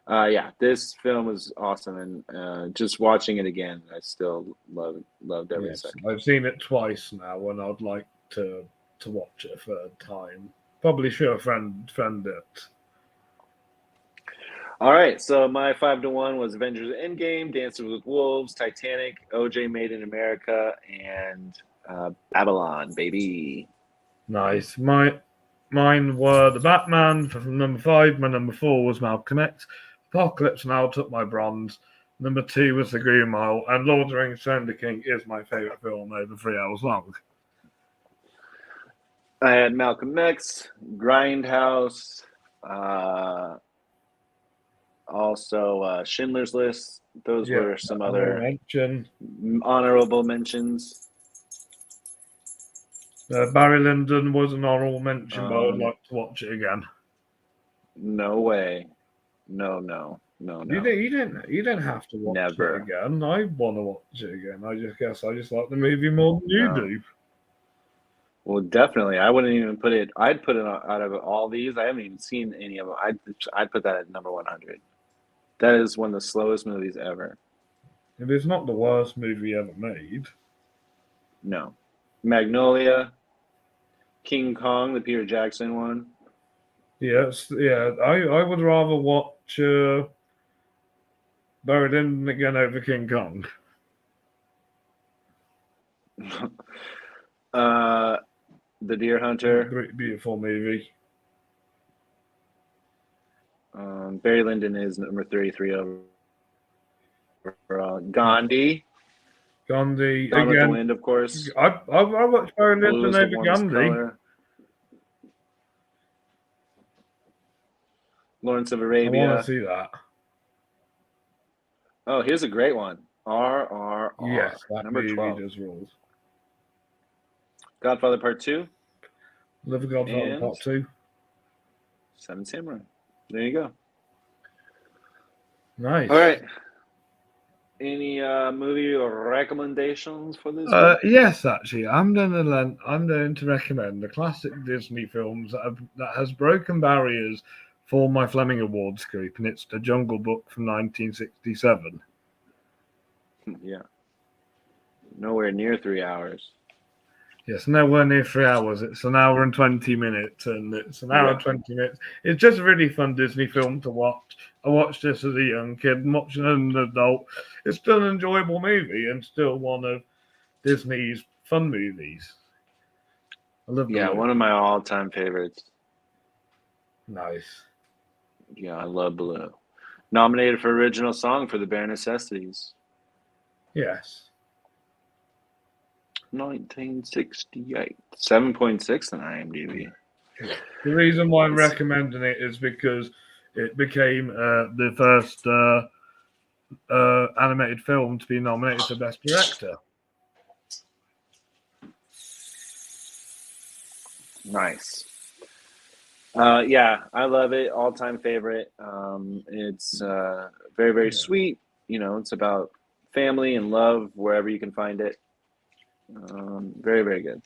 Yeah, this film was awesome, and just watching it again, I still loved every Yes, second. I've seen it twice now, and I'd like to watch it a third time. Probably show a friend it. All right, so my 5-1 was Avengers Endgame, Dances with Wolves, Titanic, OJ Made in America, and Babylon, baby. Nice. Mine were the Batman for number 5. My number 4 was Malcolm X. Apocalypse Now took my bronze. Number 2 was The Green Mile, and Lord of the Rings: Return of the King is my favourite film over 3 hours long. I had Malcolm X, Grindhouse, uh, also Schindler's List. Those Yeah, were some honorable other mention. honorable mentions. Barry Lyndon was an honorable mention, but I would Um, like to watch it again. no way. No, no, no, no. You don't have to watch it Never. again. I want to watch it again. I just guess I just like the movie more than you No. do. Well, definitely. I wouldn't even put it. I'd put it out of all these. I haven't even seen any of them. I'd put that at number 100. That is one of the slowest movies ever. It is not the worst movie ever made. No. Magnolia, King Kong, the Peter Jackson one. Yes, yeah. I would rather watch Barry Lyndon again over King Kong. uh, The Deer Hunter. Beautiful movie. Barry Lyndon is number 33 overall. Gandhi. Gandhi Gone with the again. Wind, of course. I watched Barry Blue Lyndon is the over warmest Gandhi. color. Lawrence of I want to Arabia. see that. Oh, here's a great one. RRR, Yes, that number movie 12. does rule. Godfather Part 2 Live a Godfather and Part 2. Seven Samurai. There you go. All Nice. right. Any movie recommendations for this week? Yes, actually, I'm going to recommend the classic Disney films that has broken barriers for my Fleming Awards group, and it's The Jungle Book from 1967. Yeah. Nowhere near 3 hours. Yes, nowhere near 3 hours. It's an hour and 20 minutes, and it's an hour and Yeah. 20 minutes. It's just a really fun Disney film to watch. I watched this as a young kid, and watching it as an adult. It's still an enjoyable movie and still one of Disney's fun movies. I love Yeah, Baloo. one of my all-time favorites. Nice. Yeah, I love Blue. Nominated for original song for the Bare Necessities. Yes. 1968. 7.6 on IMDb. The reason why I'm It's, recommending it is because it became the first animated film to be nominated for Best Director. nice. Yeah, I love it. All-time favorite. It's very, very Yeah. sweet. You know, it's about family and love wherever you can find it. Very, very good.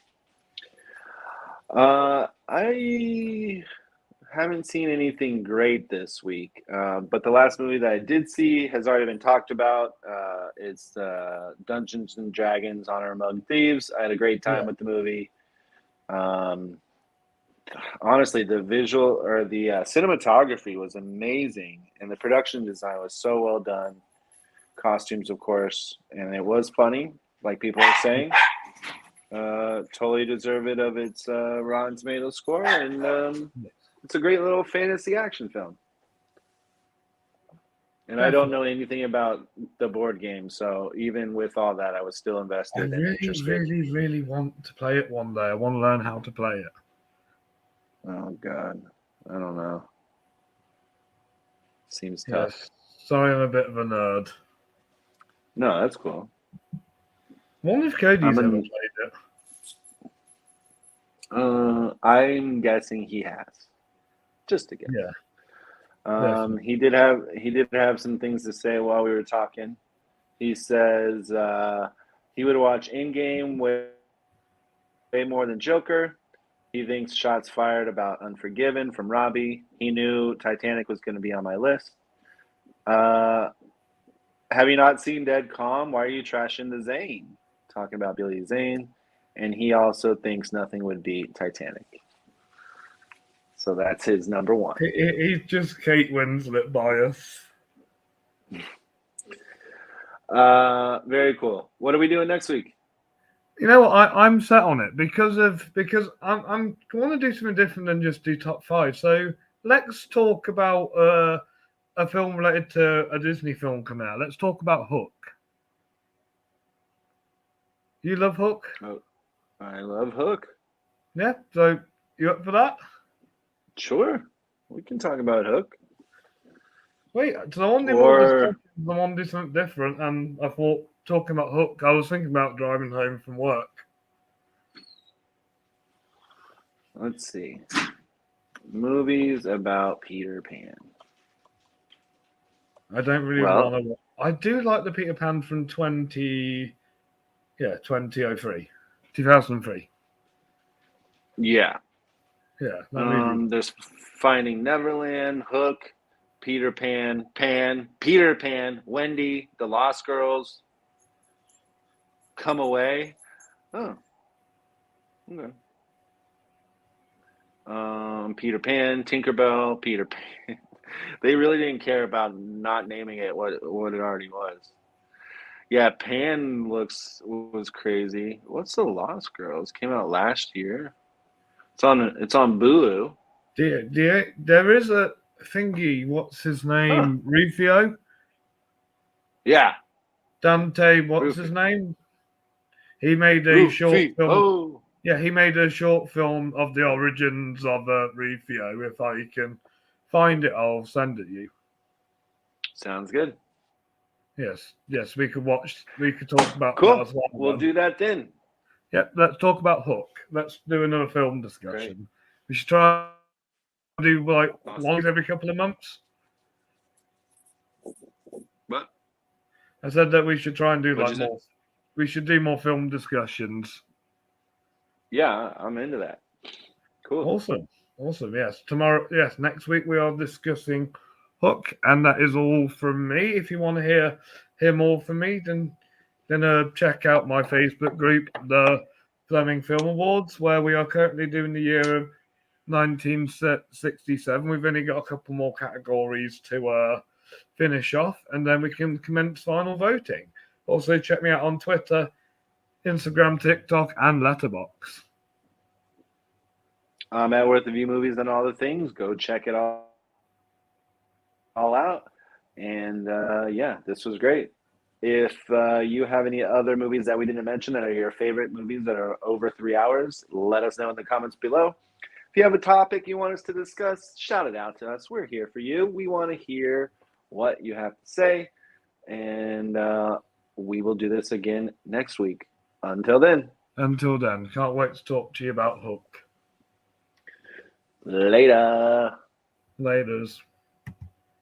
I haven't seen anything great this week, but the last movie that I did see has already been talked about. It's Dungeons and Dragons: Honor Among Thieves. I had a great time Yeah. with the movie. Um, Honestly, the visual or the cinematography was amazing, and the production design was so well done. Costumes, of course, and it was funny, like people are saying. Totally deserve it of its Rotten Tomatoes score, and it's a great little fantasy action film. And I don't know Definitely. anything about the board game, so even with all that, I was still I invested and really, interested. really, really want to play it one day. I want to learn how to play it. Oh God, I don't know. Seems tough. Yes. Sorry, I'm a bit of a nerd. No, that's cool. I wonder if I'm Cody's ever an. played it. I'm guessing he has. Just a guess. Yeah, definitely. He did have some things to say while we were talking. He says he would watch Endgame way more than Joker. He thinks shots fired about Unforgiven from Robbie. He knew Titanic was going to be on my list. Have you not seen Dead Calm? Why are you trashing the Zane? Talking about Billy Zane. And he also thinks nothing would beat Titanic. So that's his number one. He's just Kate Winslet bias. Very cool. What are we doing next week? You know what? I'm set on it because I'm want to do something different than just do top five. So let's talk about a film related to a Disney film coming out. Let's talk about Hook. You love Hook? Oh, I love Hook. Yeah. So you up for that? Sure. We can talk about Hook. Wait, so I want to do more discussions. I want to do something different, and I thought talking about Hook, I was thinking about driving home from work. Let's see. Movies about Peter Pan. I don't really want to. I do like the Peter Pan from 2003. Yeah. Yeah. There's Finding Neverland, Hook, Peter Pan, Peter Pan, Wendy, The Lost Girls, Come Away. Oh. Okay. Peter Pan, Tinkerbell, Peter Pan. They really didn't care about not naming it what it already was. Yeah, Pan was crazy. What's The Lost Girls? Came out last year. It's on Bulu. There is a thingy. What's his name? Rufio. Yeah. Dante. What's his name? He made a short film. Oh. Yeah, he made a short film of the origins of Rufio. If I can find it, I'll send it you. Sounds good. Yes, we could watch. We could talk about cool. That as well. We'll do that then. Yep, let's talk about Hook. Let's do another film discussion. Great. We should try to do one every couple of months. What? I said that we should try and do more. We should do more film discussions. Yeah, I'm into that. Cool. Awesome. Yes. Next week we are discussing Hook, and that is all from me. If you want to hear more from me, then check out my Facebook group, the Fleming Film Awards, where we are currently doing the year of 1967. We've only got a couple more categories to finish off, and then we can commence final voting. Also, check me out on Twitter, Instagram, TikTok, and Letterboxd. I'm at Worth Review Movies and all the things. Go check it all out. And this was great. If you have any other movies that we didn't mention that are your favorite movies that are over 3 hours, let us know in the comments below. If you have a topic you want us to discuss, shout it out to us. We're here for you. We want to hear what you have to say. And we will do this again next week. Until then. Can't wait to talk to you about Hook. Later. Laters.